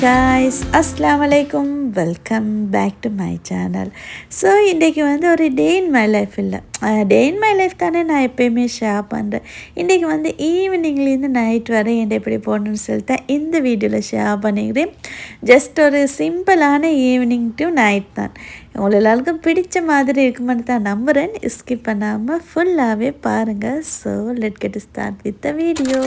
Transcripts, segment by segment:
guys, Assalamu alaikum. Welcome back to my channel. So இன்றைக்கு வந்து ஒரு டே இன் மை லைஃப் இல்லை, டே இன் மை லைஃப் தானே நான் எப்போயுமே ஷேர் பண்ணுறேன். இன்றைக்கி வந்து ஈவினிங்லேருந்து நைட் வரை என்ன எப்படி போடணும்னு சொல்லிட்டு இந்த வீடியோவில் ஷேர் பண்ணிக்கிறேன். ஜஸ்ட் ஒரு சிம்பிளான ஈவினிங் டு நைட் தான். உங்களை எல்லாருக்கும் பிடிச்ச மாதிரி இருக்குமென்னு தான் நம்புகிறேன். ஸ்கிப் பண்ணாமல் ஃபுல்லாகவே பாருங்கள். So let get start with the video.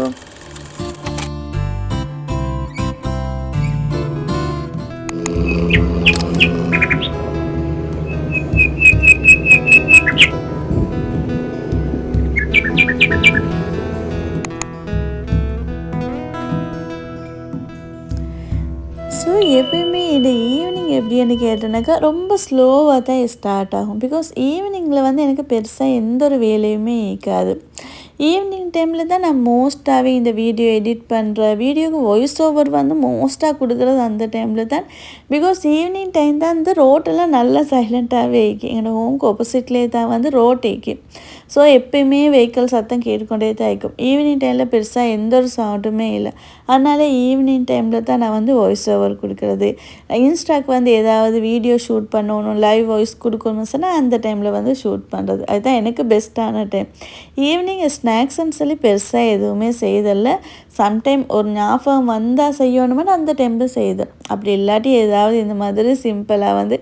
So எப்பயுமே இந்த ஈவினிங் எப்படின்னு கேட்டேனாக்கா ரொம்ப ஸ்லோவாக தான் ஸ்டார்ட் ஆகும். பிகாஸ் ஈவினிங்கில் வந்து எனக்கு பெருசாக எந்த ஒரு வேலையுமே இருக்காது. ஈவினிங் டைமில் தான் நான் மோஸ்ட்டாகவே இந்த வீடியோ எடிட் பண்ணுறேன். வீடியோக்கு வாய்ஸ் ஓவர் வந்து மோஸ்ட்டாக கொடுக்குறது அந்த டைமில் தான். பிகாஸ் ஈவினிங் டைம் தான் இந்த ரோட்டெல்லாம் நல்லா சைலண்ட்டாகவே இருக்கு. எங்களோட ஹோம்க்கு ஆப்போசிட்லேயே தான் வந்து ரோட் இருக்கு. ஸோ எப்பயுமே வெஹிக்கிள் சத்தம் கேட்டுக்கொண்டே தான் இருக்கும். ஈவினிங் டைமில் பெருசாக எந்த ஒரு சவுண்டுமே இல்லை. அதனால் ஈவினிங் டைமில் தான் நான் வந்து வாய்ஸ் ஓவர் கொடுக்குறது. இன்ஸ்டாக்கு வந்து ஏதாவது வீடியோ ஷூட் பண்ணணும், லைவ் வாய்ஸ் கொடுக்கணும்னு சொன்னால் அந்த டைமில் வந்து ஷூட் பண்ணுறது. அதுதான் எனக்கு பெஸ்ட்டான டைம். ஈவினிங் ஸ்நாக்ஸ்ன்னு சொல்லி பெருசாக எதுவுமே செய்ததில்லை. சம்டைம் ஒரு ஞாபகம் வந்தால் செய்யணுமென்னு அந்த டைமில் செய்யுது. அப்படி இல்லாட்டி ஏதாவது இந்த மாதிரி சிம்பிளாக வந்து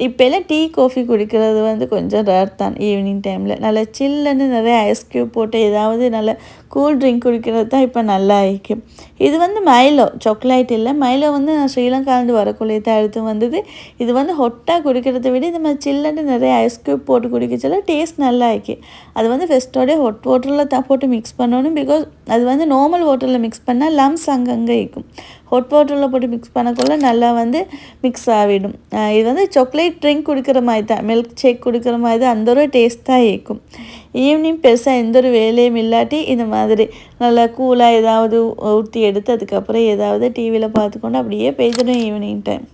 இப்போல்லாம் டீ காஃபி குடிக்கிறது வந்து கொஞ்சம் ரேர் தான். ஈவினிங் டைமில் நல்லா சில்லுன்னு நிறைய ஐஸ் க்யூப் போட்டு ஏதாவது நல்ல கூல் ட்ரிங்க் குடிக்கிறது தான் இப்போ நல்லா இருக்கும். இது வந்து மைலோ சாக்லேட் இல்லை, மைலோ வந்து நான் ஸ்ரீலங்காலேருந்து வரக்குள்ளே தான் எடுத்து வந்தது. இது வந்து ஹொட்டாக குடிக்கிறத விட இந்த மாதிரி சில்லுன்னு நிறைய ஐஸ் க்யூப் போட்டு குடிக்க சொல்ல டேஸ்ட் நல்லா இருக்கு. அது வந்து ஃபஸ்ட்டோடய ஹொட் வாட்டரில் தான் போட்டு மிக்ஸ் பண்ணணும். பிகாஸ் அது வந்து நார்மல் வாட்டரில் மிக்ஸ் பண்ணால் லம்ஸ் அங்கங்கே இருக்கும். ஹாட் வாட்டரில் போட்டு மிக்ஸ் பண்ணக்குள்ள நல்லா வந்து மிக்ஸ் ஆகிடும். இது வந்து சாக்லேட் ட்ரிங்க் குடிக்கிற மாதிரி தான், மில்க் ஷேக் குடிக்கிற மாதிரி தான், அந்த ஒரு டேஸ்ட் தான் இருக்கும். ஈவினிங் பெருசாக எந்த ஒரு வேலையும் இல்லாட்டி இந்த மாதிரி நல்லா கூலாக ஏதாவது ஊற்றி எடுத்து அதுக்கப்புறம் ஏதாவது டிவியில் பார்த்துக்கொண்டு அப்படியே போய்ச்சிடும் ஈவினிங் டைம்.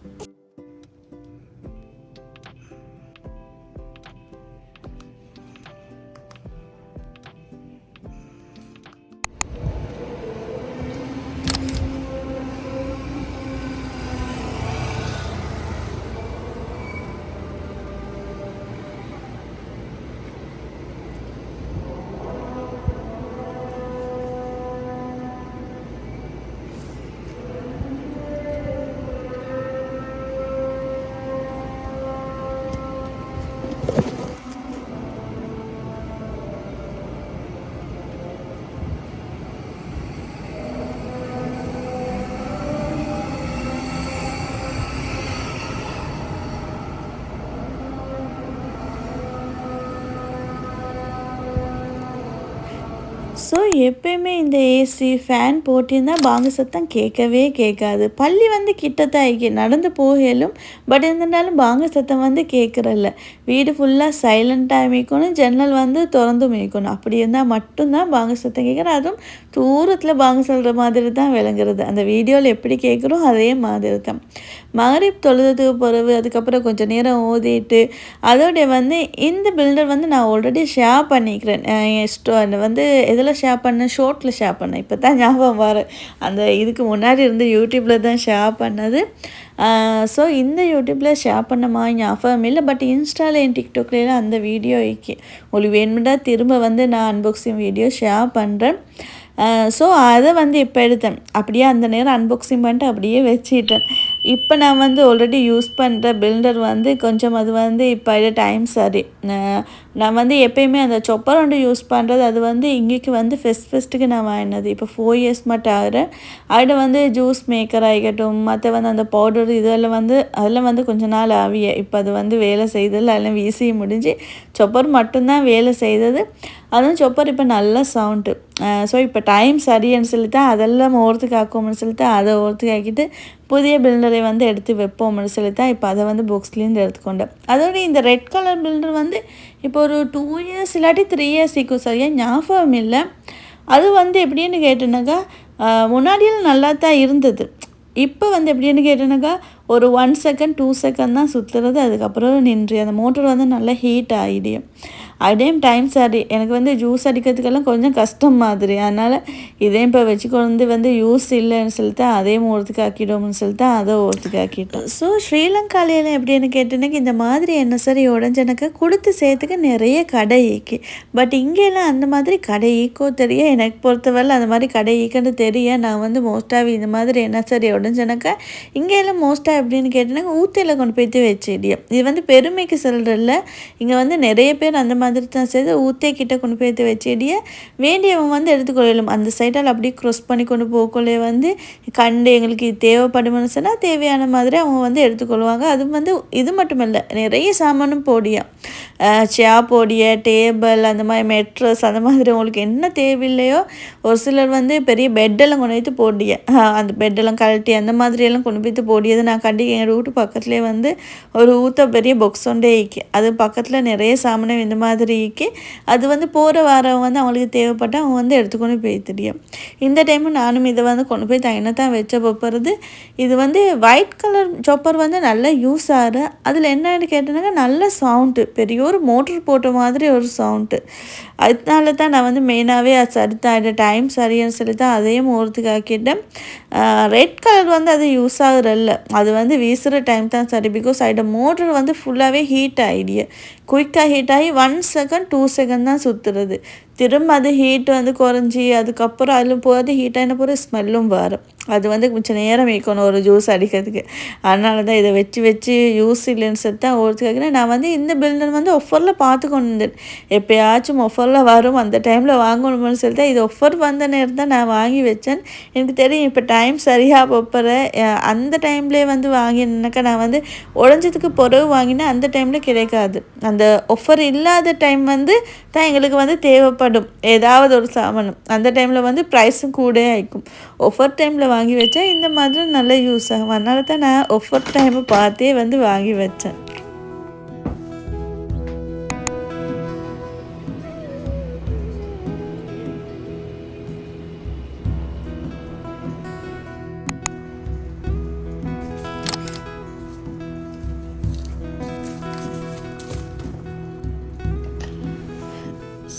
ஸோ எப்பயுமே இந்த ஏசி ஃபேன் போட்டிருந்தால் பாங்கு சத்தம் கேட்கவே கேட்காது. பள்ளி வந்து கிட்டத்தான் ஆகி நடந்து போகலும், பட் இருந்தாலும் பாங்கு சத்தம் வந்து கேட்குறல்ல. வீடு ஃபுல்லாக சைலண்ட்டாக மீக்கணும், ஜன்னல் வந்து திறந்து மீக்கணும். அப்படி இருந்தால் மட்டும்தான் பாங்கு சத்தம் கேட்குறேன். அதுவும் தூரத்தில் பாங்கு சொல்கிற மாதிரி தான் விளங்குறது. அந்த வீடியோவில் எப்படி கேட்குறோம் அதே மாதிரி தான். மகரிப் தொழுதுக்கு பிறகு அதுக்கப்புறம் கொஞ்சம் நேரம் ஓதிட்டு அதோடைய வந்து இந்த பில்டர் வந்து நான் ஆல்ரெடி ஷேர் பண்ணிக்கிறேன். என் வந்து எதில் ஷேர் பண்ணேன், ஷார்ட்டில் ஷேர் பண்ணேன். இப்போ தான் ஞாபகம் வர, அந்த இதுக்கு முன்னாடி இருந்து யூடியூப்பில் தான் ஷேர் பண்ணது. ஸோ இந்த யூடியூப்பில் ஷேர் பண்ண மாதிரி ஞாபகம் இல்லை. பட் இன்ஸ்டாவில் டிக்டாக்லாம் அந்த வீடியோ இருக்கு. உங்களுக்கு வேணுமெண்டா திரும்ப வந்து நான் அன்பாக்சிங் வீடியோ ஷேர் பண்ணுறேன். ஸோ அதை வந்து இப்போ எடுத்தேன். அப்படியே அந்த நேரம் அன்பாக்சிங் பண்ணிட்டு அப்படியே வச்சுட்டேன். இப்போ நான் வந்து ஆல்ரெடி யூஸ் பண்ணுற பில்டர் வந்து கொஞ்சம் அது வந்து இப்போ டைம் சரி. நான் வந்து எப்பயுமே அந்த சொப்பர் ஒன்று யூஸ் பண்ணுறது, அது வந்து இங்கேக்கு வந்து ஃபெஸ்ட்டுக்கு நான் வாங்கினது. இப்போ 4 இயர்ஸ் மட்டும் ஆகிறேன். அதில் வந்து ஜூஸ் மேக்கர் ஆகிக்கட்டும், மற்ற வந்து அந்த பவுடர் இதெல்லாம் வந்து அதெல்லாம் வந்து கொஞ்ச நாள் ஆவிய. இப்போ அது வந்து வேலை செய்ததில் அதெல்லாம் வீசி முடிஞ்சு சொப்பர் மட்டும்தான் வேலை செய்தது. அதுவும் சொப்பர் இப்போ நல்ல சவுண்டு. ஸோ இப்போ டைம் சரின்னு சொல்லிட்டு அதெல்லாம் ஓரத்துக்கு ஆக்குவோம்னு சொல்லிட்டு அதை ஓரத்துக்கு ஆக்கிட்டு புதிய பில்டரை வந்து எடுத்து வைப்போம்னு சொல்லித்தான் இப்போ அதை வந்து பாக்ஸ்லேருந்து எடுத்துக்கொண்டேன். அதோட இந்த ரெட் கலர் பில்டர் வந்து இப்போ ஒரு 2 இயர்ஸ் இல்லாட்டி 3 இயர்ஸ் இருக்கும், சரியாக ஞாபகம் இல்லை. அது வந்து எப்படின்னு கேட்டேனாக்கா முன்னாடியெல்லாம் நல்லா தான் இருந்தது. இப்போ வந்து எப்படின்னு கேட்டேனாக்கா ஒரு 1 செகண்ட் 2 செகண்ட் தான் சுற்றுறது, அதுக்கப்புறம் நின்று அந்த மோட்டர் வந்து நல்லா ஹீட் ஆகிடும். அதேம் டைம் சரி எனக்கு வந்து ஜூஸ் அடிக்கிறதுக்கெல்லாம் கொஞ்சம் கஷ்டம் மாதிரி, அதனால் இதையும் இப்போ வச்சு கொண்டு வந்து யூஸ் இல்லைன்னு சொல்லிட்டு அதையும் ஓரத்துக்கு ஆக்கிடுவோம்னு சொல்லிட்டு அதை ஓரத்துக்கு ஆக்கிட்டோம். ஸோ ஸ்ரீலங்காலையில் எப்படின்னு கேட்டேன்னா இந்த மாதிரி என்ன சரி உடஞ்சனக்கு கொடுத்து சேர்த்துக்க நிறைய கடை ஈக்கி. பட் இங்கெல்லாம் அந்த மாதிரி கடை ஈக்கோ தெரிய, எனக்கு பொறுத்தவரை அந்த மாதிரி கடை ஈக்கன்னு தெரிய. நான் வந்து மோஸ்ட்டாக இந்த மாதிரி என்ன சரி உடஞ்சனக்கா இங்கெல்லாம் மோஸ்ட்டாக எப்படின்னு கேட்டேன்னா ஊத்தையில் கொண்டு போய்த்து வச்சிடியும். இது வந்து பெருமைக்கு சொல்கிறல்ல, இங்கே வந்து நிறைய பேர் அந்த மாதிரி தான் செய்து ஊத்தே கிட்ட கொண்டு போய்த்து வச்சிடிய வேண்டியவன் வந்து எடுத்துக்கொள்ளலும். அந்த சைடால் அப்படியே க்ராஸ் பண்ணி கொண்டு போகக்குள்ளே வந்து கண்டு எங்களுக்கு இது தேவைப்படும்னு சொன்னால் தேவையான மாதிரி அவங்க வந்து எடுத்துக்கொள்வாங்க. அது வந்து இது மட்டும் இல்லை, நிறைய சாமானும் போடியா, சேர் போடிய, டேபிள், அந்த மாதிரி மெட்ரஸ், அந்த மாதிரி உங்களுக்கு என்ன தேவையில்லையோ. ஒரு சிலர் வந்து பெரிய பெட்டெல்லாம் கொண்டு போய்த்து போடிய, அந்த பெட்டெல்லாம் கழட்டி அந்த மாதிரியெல்லாம் கொண்டு போய்த்து போடியது நான் கண்டி. எங்கள் வீட்டு பக்கத்துலேயே வந்து ஒரு ஊற்ற பெரிய பாக்ஸ் ஒன்றே ஈக்கி, அது பக்கத்தில் நிறைய சாமானம் இந்த மாதிரி ஈக்கி. அது வந்து போகிற வாரம் வந்து அவங்களுக்கு தேவைப்பட்டு அவங்க வந்து எடுத்துக்கொண்டு போய் தெரியும். இந்த டைமு நானும் இதை வந்து கொண்டு போய் தான் வச்ச போகிறது. இது வந்து ஒயிட் கலர் சாப்பர் வந்து நல்லா யூஸ் ஆகிற. அதில் என்னன்னு கேட்டேன்னாக்கா நல்ல சவுண்டு, பெரிய ஒரு மோட்டர் போட்ட மாதிரி ஒரு சவுண்டு. அதனால தான் நான் வந்து மெயினாகவே அது சரிதான் டைம் சரின்னு சொல்லி தான் அதையும் ஓரத்துக்கு ஆக்கிட்டேன். ரெட் கலர் வந்து அது யூஸ் ஆகுறல்ல, அது வந்து வீசுகிற டைம் தான் சரி. பிகாஸ் அதோட மோட்டர் வந்து ஃபுல்லாகவே ஹீட் ஆகிடிய, குயிக்காக ஹீட் ஆகி 1 செகண்ட் 2 செகண்ட் தான் சுற்றுறது. திரும்ப அது ஹீட் வந்து குறைஞ்சி அதுக்கப்புறம் அதில் போகிறது ஹீட் ஆகின போகிற ஸ்மெல்லும் வரும். அது வந்து கொஞ்சம் நேரம் வைக்கணும் ஒரு ஜூஸ் அடிக்கிறதுக்கு. அதனால தான் இதை வச்சு வச்சு யூஸ் இல்லைன்னு சொல்லி தான் ஒருத்துக்காக நான் வந்து இந்த பில்டர் வந்து ஒஃபரில் பார்த்து கொண்டு வந்தேன். எப்போயாச்சும் ஒஃபரில் வரும் அந்த டைமில் வாங்கணும்னு சொல்லி தான் இது ஒஃபர் வந்த நேரம் தான் நான் வாங்கி வச்சேன். எனக்கு தெரியும் இப்போ டைம் சரியாக போகிற அந்த டைம்லேயே வந்து வாங்கினாக்கா நான் வந்து உடஞ்சதுக்கு பிறகு வாங்கினேன், அந்த டைமில் கிடைக்காது. அந்த ஒஃபர் இல்லாத டைம் வந்து தான் எங்களுக்கு வந்து தேவைப்படும் ஏதாவது ஒரு சாமானம். அந்த டைமில் வந்து ப்ரைஸும் கூட ஆகிக்கும். ஒஃபர் டைமில் வாங்கி வச்சா இந்த மாதிரி நல்லா யூஸ் ஆகும். அதனால தான் நான் ஒஃபர் டைமை பார்த்தே வந்து வாங்கி வச்சேன்.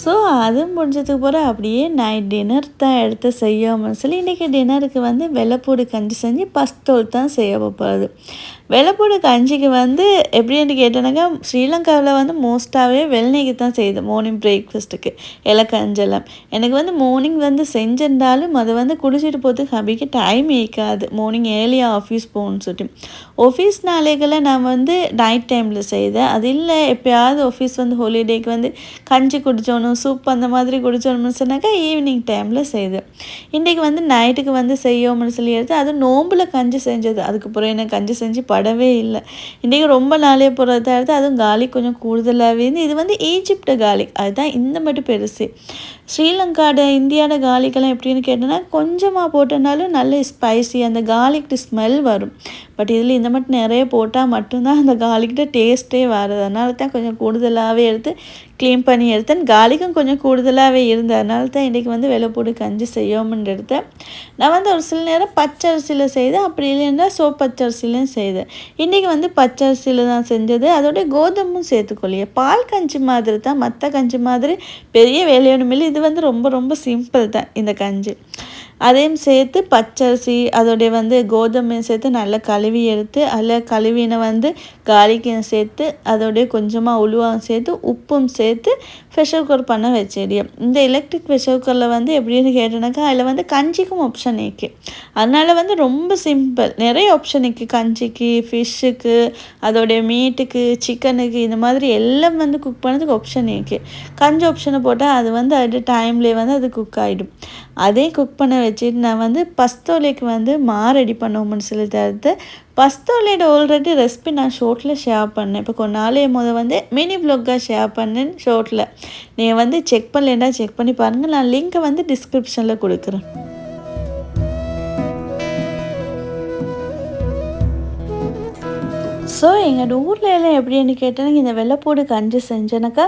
ஸோ அது முடிஞ்சதுக்கு பிறகு அப்படியே நைட் டின்னர் தான் எடுத்து செய்யாமல் சொல்லி இன்றைக்கி டின்னருக்கு வந்து வெள்ளைப்பூடு கஞ்சி செஞ்சு பஸ்தோல் தான் செய்ய போகிறது. வெள்ளைப்பூடு கஞ்சிக்கு வந்து எப்படின்னு கேட்டேனாக்கா ஸ்ரீலங்காவில் வந்து மோஸ்ட்டாகவே வெள்ளனைக்கு தான் செய்யுது மார்னிங் பிரேக்ஃபாஸ்ட்டுக்கு இலக்கஞ்செல்லாம். எனக்கு வந்து மார்னிங் வந்து செஞ்சிருந்தாலும் அதை வந்து குடிச்சிட்டு போகிறதுக்கு ஹபிக்கு டைம் இருக்காது. மார்னிங் ஏர்லியாக ஆஃபீஸ் போகணும்னு சொல்லிட்டு ஆஃபீஸ் நாளைகளில் நான் வந்து நைட் டைமில் செய்தேன். அது இல்லை எப்போயாவது ஆஃபீஸ் வந்து ஹாலிடேக்கு வந்து கஞ்சி குடித்தோணும், சூப் அந்த மாதிரி குடித்தோணும்னு சொன்னாக்கா ஈவினிங் டைமில் செய்தேன். இன்றைக்கி வந்து நைட்டுக்கு வந்து செய்யோம்னு சொல்லி எடுத்து அது நோம்பில் கஞ்சி செஞ்சது. அதுக்கப்புறம் எனக்கு கஞ்சி செஞ்சு படவே இல்லை. இன்றைக்கி ரொம்ப நாளே போகிறதா எடுத்து அதுவும் கார்லிக் கொஞ்சம் கூடுதலாகவே இருந்து. இது வந்து ஈஜிப்ட் கார்லிக், அதுதான் இந்த மட்டும் பெருசு. ஸ்ரீலங்காட இந்தியாவோட கார்லிக்கெல்லாம் எப்படின்னு கேட்டோன்னா கொஞ்சமாக போட்டனாலும் நல்ல ஸ்பைசி அந்த கார்லிக் ஸ்மெல் வரும். பட் இதில் இந்த மட்டும் நிறைய போட்டால் மட்டும்தான் அந்த கார்லிக்கிட்ட டேஸ்ட்டே வருது. அதனால தான் கொஞ்சம் கூடுதலாகவே எடுத்து க்ளீன் பண்ணி எடுத்தேன். கார்லிக்கும் கொஞ்சம் கூடுதலாகவே இருந்தது. அதனால தான் இன்றைக்கி வந்து வெள்ளைப்பூடு கஞ்சி செய்யோம்னு எடுத்தேன். நான் வந்து ஒரு சில நேரம் பச்சரிசியில் செய்தேன், அப்படி இல்லைன்னா பச்சரிசிலையும் செய்தேன். இன்றைக்கி வந்து பச்சரிசியில் தான் செஞ்சது. அதோடைய கோதுமும் சேர்த்துக்கொள்ளியே பால் கஞ்சி மாதிரி தான், மற்ற கஞ்சி மாதிரி பெரிய வேலையொன்றும் இல்லை. இது வந்து ரொம்ப ரொம்ப சிம்பிள் தான் இந்த கஞ்சி. அதையும் சேர்த்து பச்சரிசி அதோடைய வந்து கோதுமையும் சேர்த்து நல்லா கழுவி எடுத்து அதில் கழுவினை வந்து கார்லிக்கையும் சேர்த்து அதோடைய கொஞ்சமாக உலுவாவும் சேர்த்து உப்பும் சேர்த்து ப்ரெஷர் குக்கர் பண்ண வச்சிடியும். இந்த எலக்ட்ரிக் ப்ரெஷர் குக்கரில் வந்து எப்படின்னு கேட்டோன்னாக்கா அதில் வந்து கஞ்சிக்கும் ஆப்ஷன் இருக்குது. அதனால் வந்து ரொம்ப சிம்பிள், நிறைய ஆப்ஷன் இருக்குது. கஞ்சிக்கு, ஃபிஷ்ஷுக்கு, அதோடைய மீட்டுக்கு, சிக்கனுக்கு, இந்த மாதிரி எல்லாம் வந்து குக் பண்ணதுக்கு ஆப்ஷன் இருக்குது. கஞ்சி ஆப்ஷனை போட்டால் அது வந்து அது டைம்லேயே வந்து அது குக் ஆகிடும். அதே குக் பண்ண வச்சுட்டு நான் வந்து பஸ்தோலைக்கு வந்து ரெடி பண்ணுவோம்னு சொல்லி தருது. பஸ்தோலையோட ஆல்ரெடி ரெசிபி நான் ஷோர்ட்டில் ஷேர் பண்ணேன். இப்போ கொஞ்ச நாளே வந்து மினி வ்ளாகாக ஷேர் பண்ணேன் ஷோர்ட்டில். நீங்கள் வந்து செக் பண்ணலேன்னா செக் பண்ணி பாருங்கள். நான் லிங்க்கை வந்து டிஸ்கிரிப்ஷனில் கொடுக்குறேன். ஸோ ஸோ எங்களோட ஊர்ல எல்லாம் எப்படின்னு கேட்டால் இந்த வெள்ளைப்பூடு கஞ்சி செஞ்சேனாக்கா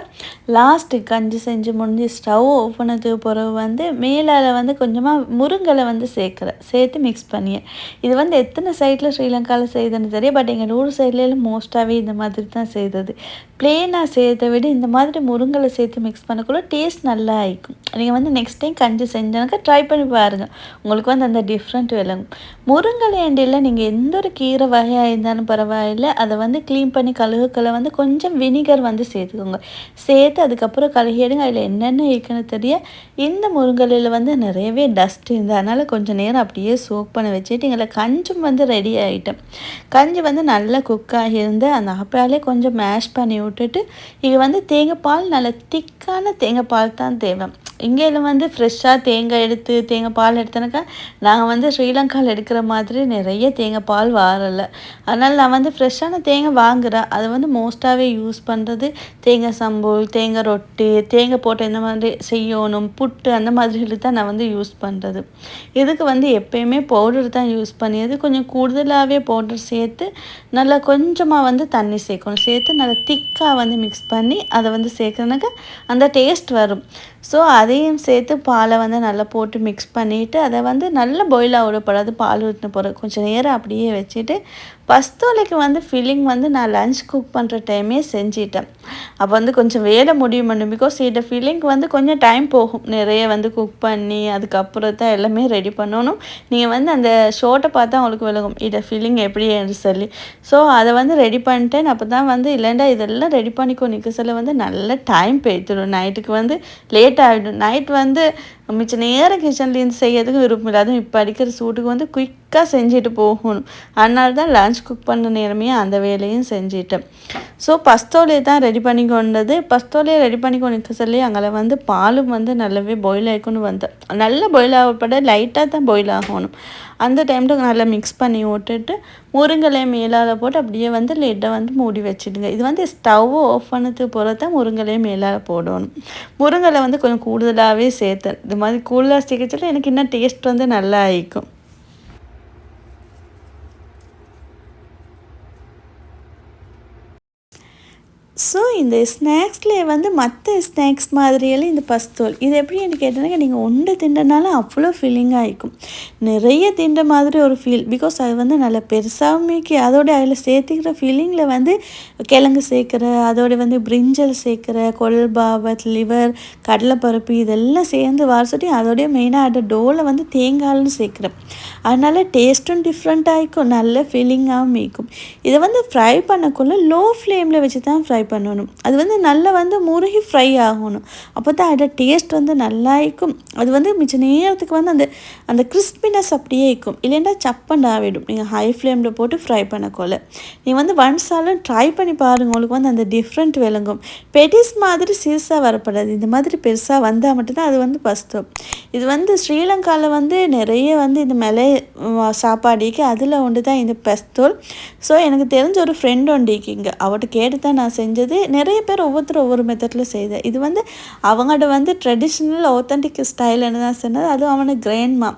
லாஸ்ட்டு கஞ்சி செஞ்சு முடிஞ்சு ஸ்டவ் ஆஃப் பண்ணதுக்கு பிறகு வந்து மேலால் வந்து கொஞ்சமாக முருங்கலை வந்து சேர்த்து மிக்ஸ் பண்ணி இது வந்து எத்தனை சைடில் ஸ்ரீலங்காவில் செய்யுதுன்னு தெரியும். பட் எங்கள் ஊர் சைட்லாம் மோஸ்ட்டாகவே இந்த மாதிரி தான் செய்தது. பிளேனாக செய்கிறத விட இந்த மாதிரி முருங்கலை சேர்த்து மிக்ஸ் பண்ணக்குள்ள டேஸ்ட் நல்லா ஆயிக்கும். நீங்கள் வந்து நெக்ஸ்ட் டைம் கஞ்சி செஞ்சானாக்கா ட்ரை பண்ணி பாருங்கள், உங்களுக்கு வந்து அந்த டிஃப்ரெண்ட் விளங்கும். முருங்கலை ஏண்டியில் நீங்கள் எந்த ஒரு கீரை வகையாக இருந்தாலும் பரவாயில்லை, அதை வந்து க்ளீன் பண்ணி கழுகுக்களை வந்து கொஞ்சம் வினிகர் வந்து சேர்த்துக்கோங்க. சேர்த்து அதுக்கப்புறம் கழுகிடுங்க. அதில் என்னென்ன இருக்குன்னு தெரிய இந்த முருங்கலையில் வந்து நிறையவே டஸ்ட் இருந்தது. அதனால் கொஞ்சம் நேரம் அப்படியே சோக் பண்ண வச்சுட்டு எங்களை கஞ்சும் வந்து ரெடி ஆகிட்டேன். கஞ்சி வந்து நல்லா குக் ஆகியிருந்து அந்த ஆப்பிளாலே கொஞ்சம் மேஷ் பண்ணி விட்டுட்டு இது வந்து தேங்காய் பால் நல்ல திக்கான தேங்காய் பால் தான் தேவை. இங்கேயும் வந்து ஃப்ரெஷ்ஷாக தேங்காய் பால் எடுத்தனாக்கா நாங்கள் வந்து ஸ்ரீலங்காவில் எடுக்கிற மாதிரி நிறைய தேங்காய் பால் வாரலை. அதனால் நான் வந்து ஃப்ரெஷ்ஷான தேங்காய் வாங்குகிறேன். அதை வந்து மோஸ்ட்டாகவே யூஸ் பண்ணுறது தேங்காய் சம்பூல், தேங்காய் ரொட்டி, தேங்காய் போட்டு இந்த மாதிரி செய்யணும், புட்டு அந்த மாதிரி தான் நான் வந்து யூஸ் பண்ணுறது. இதுக்கு வந்து எப்போயுமே பவுடர் தான் யூஸ் பண்ணியது. கொஞ்சம் கூடுதலாகவே பவுடர் சேர்த்து நல்லா கொஞ்சமாக வந்து தண்ணி சேர்க்கணும். சேர்த்து நல்லா திக்காக வந்து மிக்ஸ் பண்ணி அதை வந்து சேர்க்கறனாக்கா அந்த டேஸ்ட் வரும். ஸோ அதையும் சேர்த்து பாலை வந்து நல்லா போட்டு மிக்ஸ் பண்ணிவிட்டு அதை வந்து நல்லா பாயில் ஆகக்கூடாது. பால் ஊற்றின பிறகு கொஞ்சம் நேரம் அப்படியே வச்சுட்டு பஸ்தோலைக்கு வந்து ஃபில்லிங் வந்து நான் லன்ச் குக் பண்ணுற டைமே செஞ்சிட்டேன். அப்போ வந்து கொஞ்சம் வேலை முடியும் பண்ணும். பிகாஸ் இதை ஃபில்லிங்க்கு வந்து கொஞ்சம் டைம் போகும். நிறைய வந்து குக் பண்ணி அதுக்கப்புறம் தான் எல்லாமே ரெடி பண்ணணும். நீங்கள் வந்து அந்த ஷோட்டை பார்த்தா உங்களுக்கு விளங்கும் இதை ஃபில்லிங் எப்படி என்று சொல்லி. ஸோ அதை வந்து ரெடி பண்ணிட்டேன். அப்போ தான் வந்து இல்லைண்டா இதெல்லாம் ரெடி பண்ணிக்கோ நிற்க சொல்ல வந்து நல்ல டைம் போய்த்துடும். நைட்டுக்கு வந்து லேட் ஆகிடும். நைட் வந்து மிச்ச நேரம் கிச்சன்லேருந்து செய்யறதுக்கு விருப்பம் இல்லை. அதுவும் இப்போ அடிக்கிற சூட்டுக்கு வந்து குயிக்காக செஞ்சுட்டு போகணும். அதனால தான் லன்ச் குக் பண்ண நேரமே அந்த வேலையும் செஞ்சிட்டேன். ஸோ பஸ்தோலையை தான் ரெடி பண்ணி கொண்டது. பஸ்தோலையை ரெடி பண்ணி கொண்டு சொல்லி அங்கே வந்து பாலும் வந்து நல்லாவே பாயில் ஆகிக்கொண்டு வந்தேன். நல்லா பாயில் ஆகப்பட லைட்டாக தான் பாயில் ஆகணும். அந்த டைமில் நல்லா மிக்ஸ் பண்ணி விட்டுட்டு முருங்கலையை மேலால் போட்டு அப்படியே வந்து லிட்டை வந்து மூடி வச்சுடுங்க. இது வந்து ஸ்டவ் ஆஃப் பண்ணதுக்கு பிறகு தான் முருங்கலையை மேலால் போடணும். முருங்கலை வந்து கொஞ்சம் கூடுதலாகவே சேர்த்தேன். இது மாதிரி கூடுதலாக சேர்க்கச்சில எனக்கு இன்னும் டேஸ்ட் வந்து நல்லா ஆகிக்கும். ஸோ இந்த ஸ்நாக்ஸ்லேயே வந்து மற்ற ஸ்நாக்ஸ் மாதிரியெல்லாம் இந்த பஸ்தோல் இது எப்படின்னு கேட்டேன்னா நீங்கள் ஒன்று தின்றனால அவ்வளோ ஃபீலிங்காக ஆகிக்கும். நிறைய தின்ற மாதிரி ஒரு ஃபீல். பிகாஸ் அது வந்து நல்லா பெருசாகவுமேக்கி அதோட அதில் சேர்த்துக்கிற ஃபீலிங்கில் வந்து கிழங்கு சேர்க்குற, அதோட வந்து பிரிஞ்சல் சேர்க்குற, கொல்பாபத், லிவர், கடலைப்பருப்பு இதெல்லாம் சேர்ந்து வர சொல்லி அதோடய மெயினாக அந்த டோவில் வந்து தேங்காய்னு சேர்க்குறேன். அதனால் டேஸ்ட்டும் டிஃப்ரெண்ட்டாக இருக்கும், நல்ல ஃபீலிங்காகவும் இருக்கும். இதை வந்து ஃப்ரை பண்ணக்குள்ளே லோ ஃப்ளேமில் வச்சு தான் ஃப்ரை பண்ணணும். அது வந்து நல்லா வந்து முருகி ஃப்ரை ஆகணும். அப்போ தான் அதோட டேஸ்ட் வந்து நல்லா இருக்கும். அது வந்து மிச்ச நேரத்துக்கு வந்து அந்த அந்த கிறிஸ்பினஸ் அப்படியே இருக்கும். இல்லைன்னா சப்பண்ட் ஆகிடும் நீங்கள் ஹை ஃப்ளேமில் போட்டு ஃப்ரை பண்ணக்கொள்ள. நீங்கள் வந்து ஒன்ஸாலும் ட்ரை பண்ணி பாருங்கள், உங்களுக்கு வந்து அந்த டிஃப்ரெண்ட் விளங்கும். பெட்டிஸ் மாதிரி சீஸாக வரப்படாது, இந்த மாதிரி பெருசாக வந்தால் மட்டும்தான் அது வந்து பஸ்தோ. இது வந்து ஸ்ரீலங்காவில் வந்து நிறைய வந்து இந்த மலை சாப்பாடுக்கு அதில் ஒன்று தான் இந்த பஸ்தோல். ஸோ எனக்கு தெரிஞ்ச ஒரு ஃப்ரெண்ட் ஒண்டிக்கு இங்கே அவட்ட கேட்டு தான் நான் செஞ்சது. நிறைய பேர் ஒவ்வொருத்தரும் ஒவ்வொரு மெத்தடில் செய்தேன். இது வந்து அவங்கள்ட்ட வந்து ட்ரெடிஷ்னல் ஆத்தென்டிக் ஸ்டைல்னு தான் சொன்னது. அதுவும் அவனுக்கு கிராண்ட்மா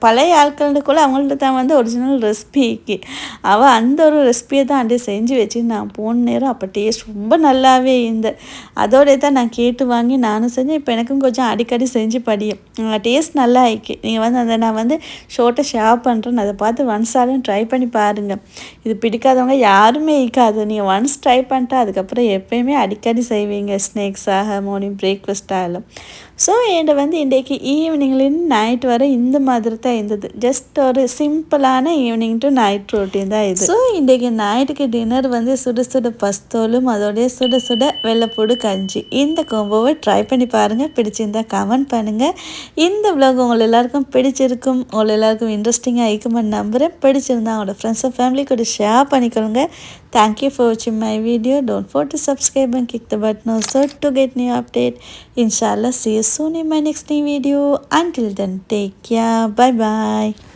பழைய ஆட்களுக்குள்ளே அவங்கள்ட்ட தான் வந்து ஒரிஜினல் ரெசிபிக்கு அவள் அந்த ஒரு ரெசிபியை தான் அண்டே செஞ்சு வச்சு நான் போன நேரம் அப்போ டேஸ்ட் ரொம்ப நல்லாவே இருந்த. அதோடய தான் நான் கேட்டு வாங்கி நானும் செஞ்சேன். இப்போ எனக்கும் கொஞ்சம் அடிக்கடி செஞ்சு படியும் டேஸ்ட் நல்லா ஆயிக்கு. நீங்கள் வந்து அதை நான் வந்து ஷோர்ட்டை ஷேர் பண்ணுறேன், அதை பார்த்து ஒன்ஸாலும் ட்ரை பண்ணி பாருங்கள். இது பிடிக்காதவங்க யாருமே இருக்காது. நீங்கள் ஒன்ஸ் ட்ரை பண்ணிட்டா அதுக்கப்புறம் எப்போயுமே அடிக்கடி செய்வீங்க ஸ்நாக்ஸாக, மார்னிங் பிரேக்ஃபாஸ்ட்டாக. ஸோ என்கிட்ட வந்து இன்றைக்கு ஈவினிங்லேருந்து நைட் வரை இந்த மாதிரி தான் இருந்தது. ஜஸ்ட் ஒரு சிம்பிளான ஈவினிங் டு நைட் ரொட்டீன் தான் இது. ஸோ இன்றைக்கி நைட்டுக்கு டின்னர் வந்து சுட சுட பஸ்தோலும் அதோடைய சுட சுட வெள்ளைப்பூடு கஞ்சி. இந்த கோம்போவை ட்ரை பண்ணி பாருங்கள். பிடிச்சிருந்தா கமெண்ட் பண்ணுங்கள். இந்த விலாக் உங்கள் எல்லாருக்கும் பிடிச்சிருக்கும், உங்கள் எல்லாருக்கும் இன்ட்ரெஸ்டிங்காக இருக்குமென்னு நம்புகிறேன். பிடிச்சிருந்தா அவங்களோட ஃப்ரெண்ட்ஸ் அண்ட் ஃபேமிலி கூட ஷேர் பண்ணிக்கோங்க. Thank you for watching my video. Don't forget to subscribe and click the button also to get new update. Inshallah, see you soon in my next new video. Until then, take care. Bye bye.